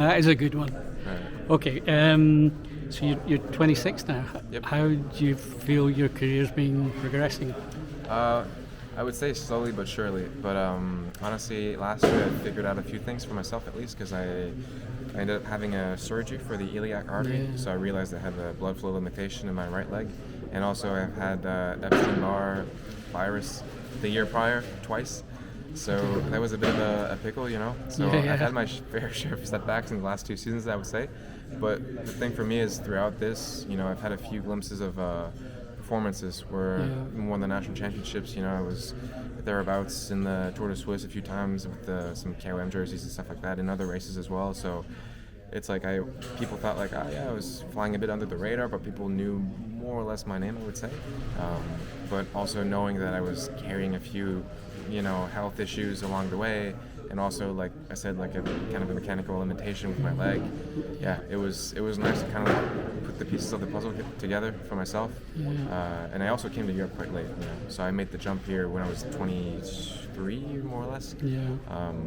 That is a good one. Right. Okay, so you're 26 now. Yep. How do you feel your career's been progressing? I would say slowly but surely. But honestly, last year I figured out a few things for myself at least, because I ended up having a surgery for the iliac artery. Yeah. So I realized I had a blood flow limitation in my right leg. And also I've had Epstein-Barr virus the year prior, twice. So that was a bit of a pickle, you know. So Yeah. I've had my fair share of setbacks in the last 2 seasons, I would say. But the thing for me is throughout this, you know, I've had a few glimpses of performances where I won the national championships. You know, I was thereabouts in the Tour de Suisse a few times with some KOM jerseys and stuff like that, in other races as well. So it's like people thought like, oh yeah, I was flying a bit under the radar, but people knew more or less my name, I would say. But also knowing that I was carrying a few, you know, health issues along the way, and also, like I said, like a kind of a mechanical limitation with my leg. Yeah, it was nice to kind of like put the pieces of the puzzle together for myself. And I also came to Europe quite late, you know, so I made the jump here when I was 23, more or less.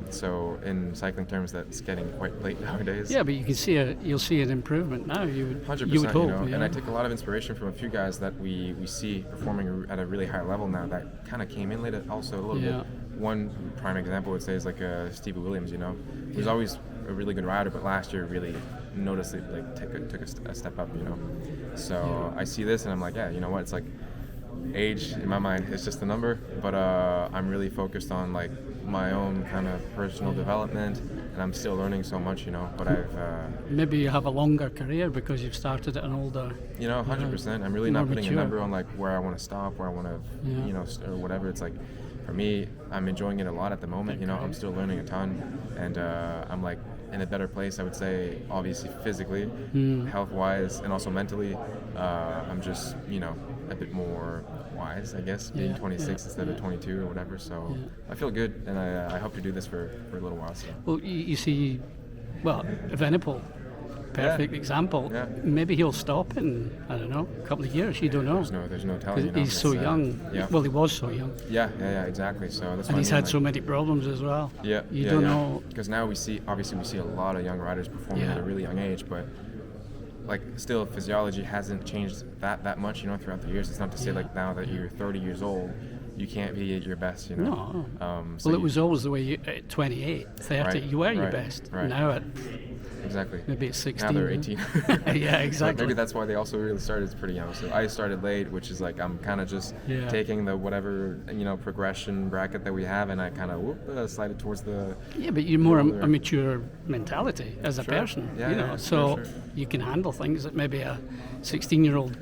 So in cycling terms, that's getting quite late nowadays. Yeah, but you can see you'll see an improvement now. You would 100%, you would hope. you know, and I take a lot of inspiration from a few guys that we see performing at a really high level now that kind of came in late also a little bit. One prime example I would say is like Stevie Williams, you know, who was always a really good rider, but last year really noticeably like took a step up, you know. So I see this and I'm like, yeah, you know what, it's like age in my mind is just a number, but I'm really focused on like my own kind of personal development, and I'm still learning so much, you know. But maybe you have a longer career because you've started at an older. You know, 100%. I'm really not putting mature. a number on like where I want to stop, where I want to, you know, or whatever. It's like, for me, I'm enjoying it a lot at the moment. You know, I'm still learning a ton, and I'm like in a better place, I would say, obviously physically, health-wise, and also mentally. I'm just, you know, a bit more wise, I guess, being 26 instead of 22 or whatever. So I feel good, and I hope to do this for a little while. So. Well, you see, well, Evenepoel, perfect example. Maybe he'll stop in, I don't know, a couple of years. You don't know. There's no telling. You know, he's so young. Well, he was so young. Yeah, exactly. So that's. And he's had so many problems as well. You don't know. Because now we see a lot of young riders performing at a really young age, but like still physiology hasn't changed that much, you know, throughout the years. It's not to say like now that you're 30 years old, you can't be at your best, you know. No. Well, it was always the way you, at 28, 30, you were your best. Right. Now at exactly. Maybe it's 16. Now they're 18. Yeah, exactly. Maybe that's why they also really started pretty young. So I started late, which is like I'm kind of just taking the whatever, you know, progression bracket that we have, and I kind of slide it towards the. Yeah, but you're more a mature mentality as a person, you know. So you can handle things that maybe a 16-year-old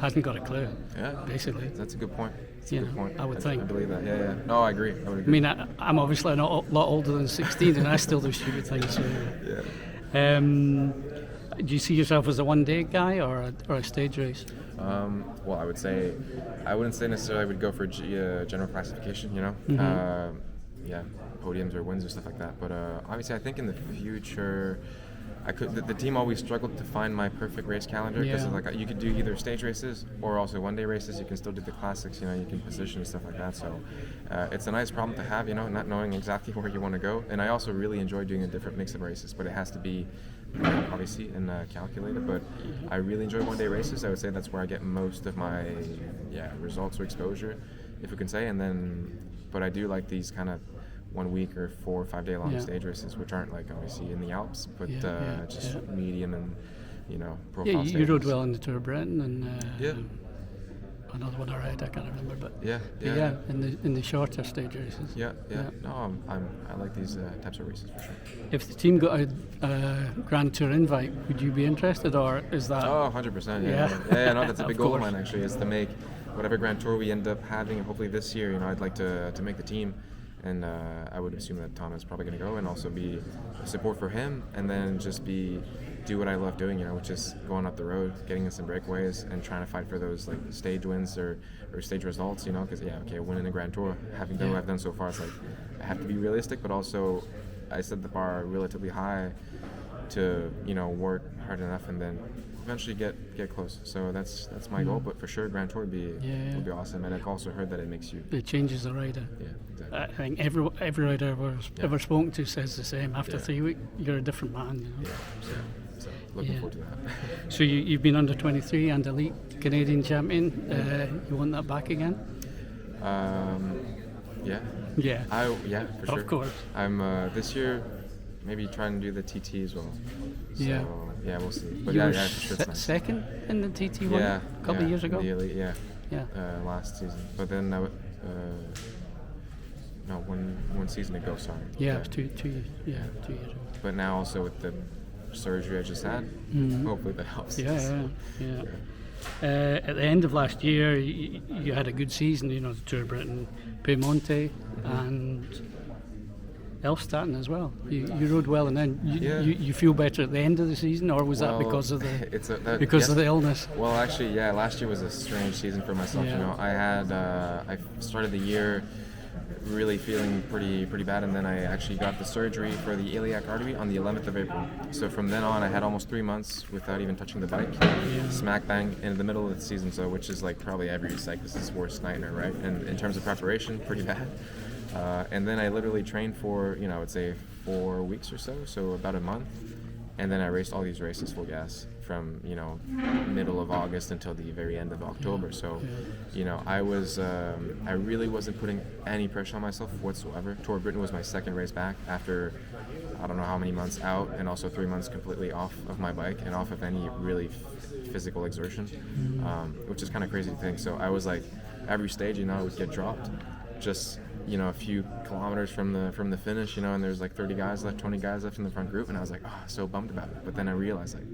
hasn't got a clue. Yeah, basically. That's a good point. I would think. I believe that. Yeah. No, I agree. I mean, I'm obviously a lot older than 16, and I still do stupid things. So. Do you see yourself as a one-day guy or a stage race? Well, I would say I wouldn't say necessarily I would go for general classification. You know, podiums or wins or stuff like that. But obviously, I think in the future. The team always struggled to find my perfect race calendar because like you could do either stage races or also one-day races. You can still do the classics, you know. You can position and stuff like that. So it's a nice problem to have, you know, not knowing exactly where you want to go. And I also really enjoy doing a different mix of races, but it has to be obviously and calculated. But I really enjoy one-day races. I would say that's where I get most of my results or exposure, if we can say. And then, but I do like these kind of 1 week or 4 or 5 day long stage races, which aren't like obviously in the Alps, but just medium and, you know, profile stages. You rode well in the Tour of Britain and another one I rode, I can't remember, but in the shorter stage races. No, I like these types of races for sure. If the team got a Grand Tour invite, would you be interested, or is that? Oh, 100%. No, that's a big goal of mine actually, is to make whatever Grand Tour we end up having, and hopefully this year, you know, I'd like to make the team. And I would assume that Tom is probably going to go, and also be a support for him, and then just do what I love doing, you know, which is going up the road, getting in some breakaways, and trying to fight for those like stage wins or stage results, you know, because winning a Grand Tour, having done what I've done so far, it's like I have to be realistic, but also I set the bar relatively high to work hard enough and then eventually get close. So that's my goal. But for sure, Grand Tour would be awesome. And I've also heard that it makes you. It changes the rider. Yeah, exactly. I think every rider I've ever spoken to says the same. After 3 weeks, you're a different man. Yeah. So looking forward to that. So you've been under 23 and elite Canadian champion. You want that back again? Yeah. Yeah. For sure. Of course. I'm this year maybe trying to do the TT as well. So, yeah, we'll see. But you were for sure it's nice. second in the TT one a couple of years ago. In the elite, Yeah. Last season, but then one season ago. Sorry. Yeah, it was 2 years. Yeah, 2 years ago. But now also with the surgery I just had, hopefully that helps. Yeah. At the end of last year, you had a good season. The Tour of Britain, Piemonte, and Elfstaden as well. You rode well, and then you feel better at the end of the season, or was that because of the of the illness? Well, actually, last year was a strange season for myself. I had I started the year really feeling pretty bad, and then I actually got the surgery for the iliac artery on the 11th of April. So from then on, I had almost 3 months without even touching the bike, smack bang in the middle of the season. So which is like probably every cyclist's worst nightmare, right? And in terms of preparation, pretty bad. And then I literally trained for I would say 4 weeks or so about a month, and then I raced all these races full gas from middle of August until the very end of October. So I really wasn't putting any pressure on myself whatsoever. Tour of Britain was my second race back after I don't know how many months out, and also 3 months completely off of my bike and off of any really physical exertion, which is kind of crazy to think. So I was like, every stage I would get dropped just a few kilometers from the finish, and there's like 30 guys left, 20 guys left in the front group, and I was like, so bummed about it. But then I realized, like,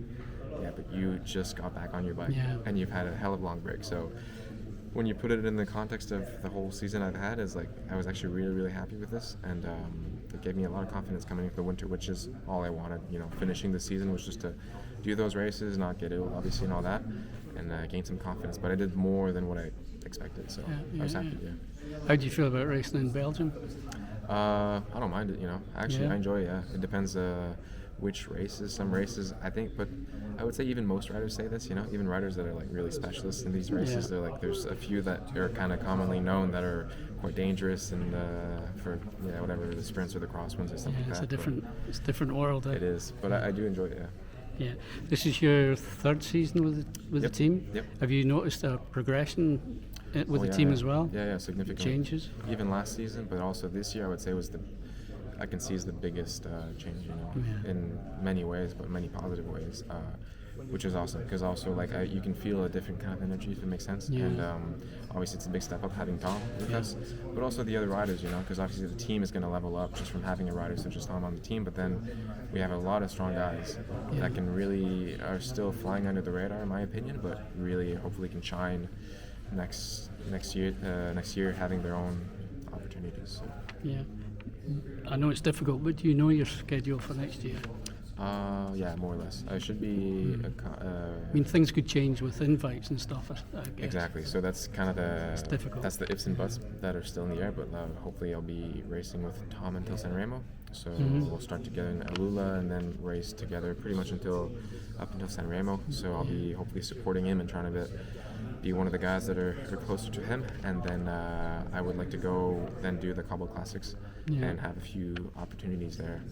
but you just got back on your bike, and you've had a hell of a long break. So when you put it in the context of the whole season I've had, is like I was actually really, really happy with this, and it gave me a lot of confidence coming into the winter, which is all I wanted. Finishing the season was just to do those races, not get ill, obviously, and all that, and gain some confidence. But I did more than what I expected, so I was happy. How do you feel about racing in Belgium? I don't mind it. Actually, I enjoy it. It depends which races. Some races, I think, but I would say even most riders say this. Even riders that are like really specialists in these races, they're like, there's a few that are kind of commonly known that are quite dangerous, and for whatever the sprints or the crosswinds or stuff like that. It's a different world. It is, but I do enjoy it. Yeah, this is your third season with the team. Yep. Have you noticed a progression with the team as well? Yeah, significant changes. Even last season, but also this year, I would say I can see is the biggest change. In many ways, but many positive ways, which is awesome. Because also, like, you can feel a different kind of energy, if it makes sense. Yeah. And obviously, it's a big step up having Tom with us, but also the other riders. Because obviously the team is going to level up just from having a rider such as Tom on the team. But then we have a lot of strong guys that can really are still flying under the radar, in my opinion, but really hopefully can shine next year having their own opportunities. So. Yeah, I know it's difficult, but do you know your schedule for next year? Yeah, more or less. I should be. I mean, things could change with invites and stuff, I guess. Exactly. So that's kind of it's difficult. That's the ifs and buts that are still in the air. But hopefully, I'll be racing with Tom until Sanremo. So we'll start together in Alula and then race together pretty much up until Sanremo. So I'll be hopefully supporting him and trying to be one of the guys that are closer to him. And then I would like to go then do the Cobble Classics and have a few opportunities there.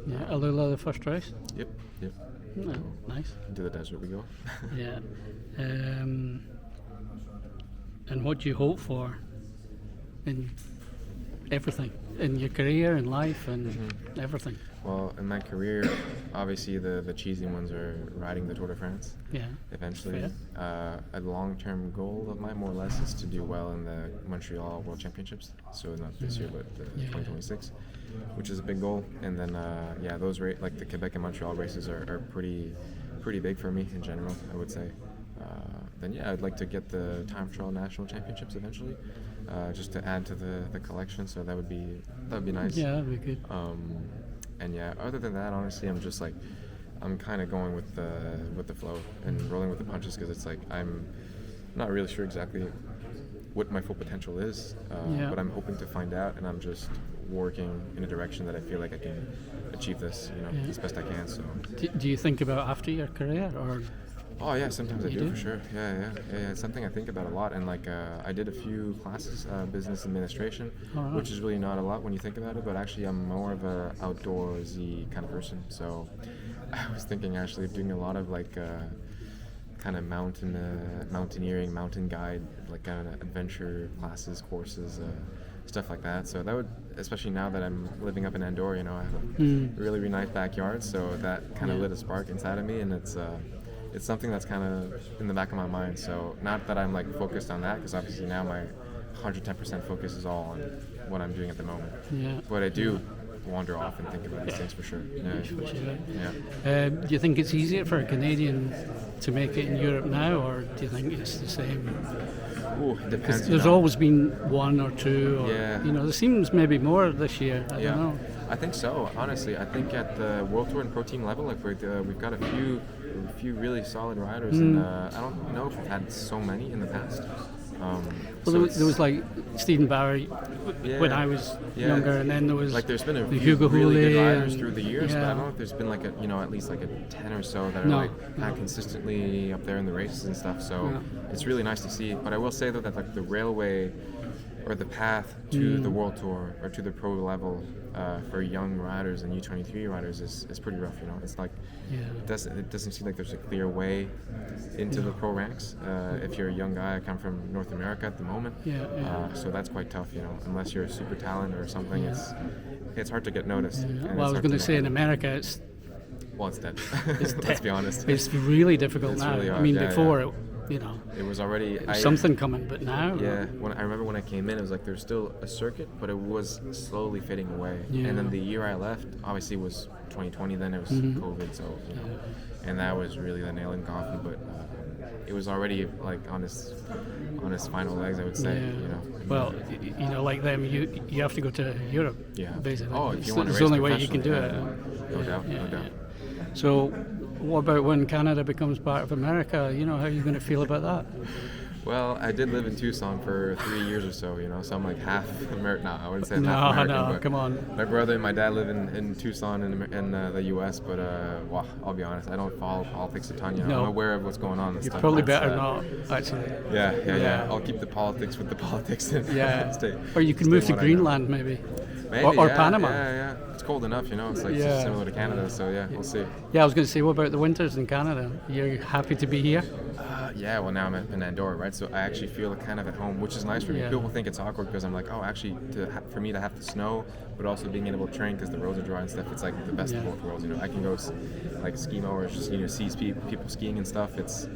Yeah, Alula the first race? Yep. Oh, nice. Into the desert we go. Yeah. And what do you hope for in everything? In your career and life and everything? Well, in my career, obviously the cheesy ones are riding the Tour de France. Yeah. Eventually. A long-term goal of mine, more or less, is to do well in the Montreal World Championships. So not this year, but 2026, which is a big goal. And then, those like the Quebec and Montreal races are pretty big for me in general, I would say. Then I'd like to get the time trial national championships eventually, just to add to the collection. So that would be nice. Yeah, that'd be good. And other than that, honestly, I'm kind of going with the flow and rolling with the punches, because it's like I'm not really sure exactly what my full potential is, but I'm hoping to find out, and I'm just working in a direction that I feel like I can achieve this, as best I can. So. Do you think about after your career, or? Oh yeah, sometimes I You do do? for sure. Yeah. It's something I think about a lot, and like I did a few classes, business administration, All right. which is really not a lot when you think about it. But actually, I'm more of a outdoorsy kind of person. So I was thinking actually of doing a lot of like kind of mountaineering, mountain guide, like kind of adventure classes, courses, stuff like that. So that would, especially now that I'm living up in Andorra, I have a really nice backyard. So that kind of lit a spark inside of me, and it's something that's kind of in the back of my mind. So not that I'm like focused on that, because obviously now my 110% focus is all on what I'm doing at the moment. Yeah. But I do wander off and think about these things for sure. Yeah. Do you think it's easier for a Canadian to make it in Europe now, or do you think it's the same? Ooh, it depends. There's always been one or two, or, Yeah. there seems maybe more this year. I don't know. I think so. Honestly, I think at the World Tour and Pro Team level, like we've got a few really solid riders, and I don't know if we've had so many in the past. Well, there was like Stephen Barry when I was younger, and then there was like there's been a the few Hugo really good Houle riders and- through the years, but I yeah. don't know if there's been like at least like a 10 or so that are No, like kind of consistently up there in the races and stuff. So it's really nice to see. But I will say though that like the railway or the path to the World Tour or to the pro level for young riders and U23 riders is pretty rough. It's like it doesn't seem like there's a clear way into the pro ranks. If you're a young guy, I come from North America at the moment, so that's quite tough. Unless you're a super talent or something, it's hard to get noticed. And Well, I it's was hard going to to say make in it. America, it's It's dead. Let's be honest. it's really difficult It's now. really I hard, mean, yeah, before yeah. it, It was already something coming, but now, Yeah, I remember when I came in, it was like there's still a circuit, but it was slowly fading away. Yeah. And then the year I left, obviously was 2020. Then it was COVID, so and that was really the nail in the coffin. But it was already like on its final legs, I would say. Well, like them, you have to go to Europe. Yeah. Basically. Oh, if you It's want to the race only way you can do it. No doubt. So, what about when Canada becomes part of America? How are you going to feel about that? Well, I did live in Tucson for 3 years or so, so I'm like half American. No, I wouldn't say half No, American. But come on. my brother and my dad live in Tucson in the U.S., but well, I'll be honest, I don't follow politics a ton. No. I'm aware of what's going on and You're stuff. probably That's, better not, actually. Yeah. I'll keep the politics with the politics. And stay, Or you can stay move to what I know. Greenland, maybe. Maybe, or yeah, Panama. Yeah. It's cold enough, It's like similar to Canada, so we'll see. Yeah, I was going to say, what about the winters in Canada? You're happy to be here? Yeah, well now I'm in Andorra, right? So I actually feel kind of at home, which is nice for me. Yeah. People think it's awkward because I'm like, oh, actually, for me to have the snow, but also being able to train because the roads are dry and stuff. It's like the best of both worlds. I can go like ski mowers, just see people skiing and stuff. It's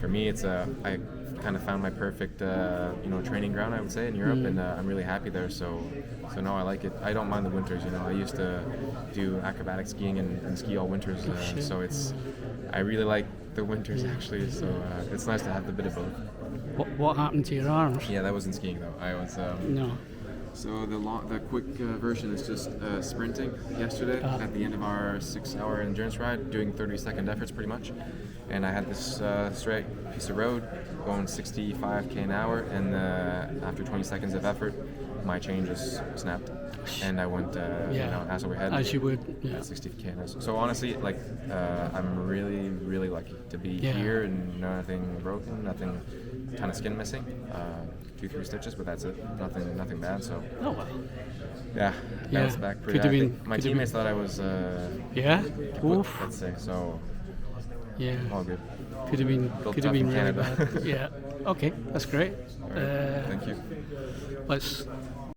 for me, it's I kind of found my perfect training ground, I would say, in Europe, and I'm really happy there. So no, I like it. I don't mind the winters. I used to do acrobatic skiing and ski all winters, so I really like the winters actually. So it's nice to have the bit of both. What happened to your arms? Yeah, that wasn't skiing though. I was. No. So the quick version is just sprinting yesterday at the end of our 6-hour endurance ride, doing 30-second efforts pretty much. And I had this straight piece of road going 65 an hour, and after 20 seconds of effort, my chain just snapped, and I went ass over head. As you would. Yeah. 60 km. So honestly, like I'm really, really lucky to be here and nothing broken, nothing, ton of skin missing. 2-3 stitches, but that's it. Nothing bad. So. Oh well. Yeah. Bounced back pretty. Could have I been- think my could have teammates thought I was. Yeah. kaput, Oof. let's say so. Yeah. All good. Could have been. Built Could have tough in been really Canada. bad. Yeah. Okay, that's great. All right. Thank you. Let's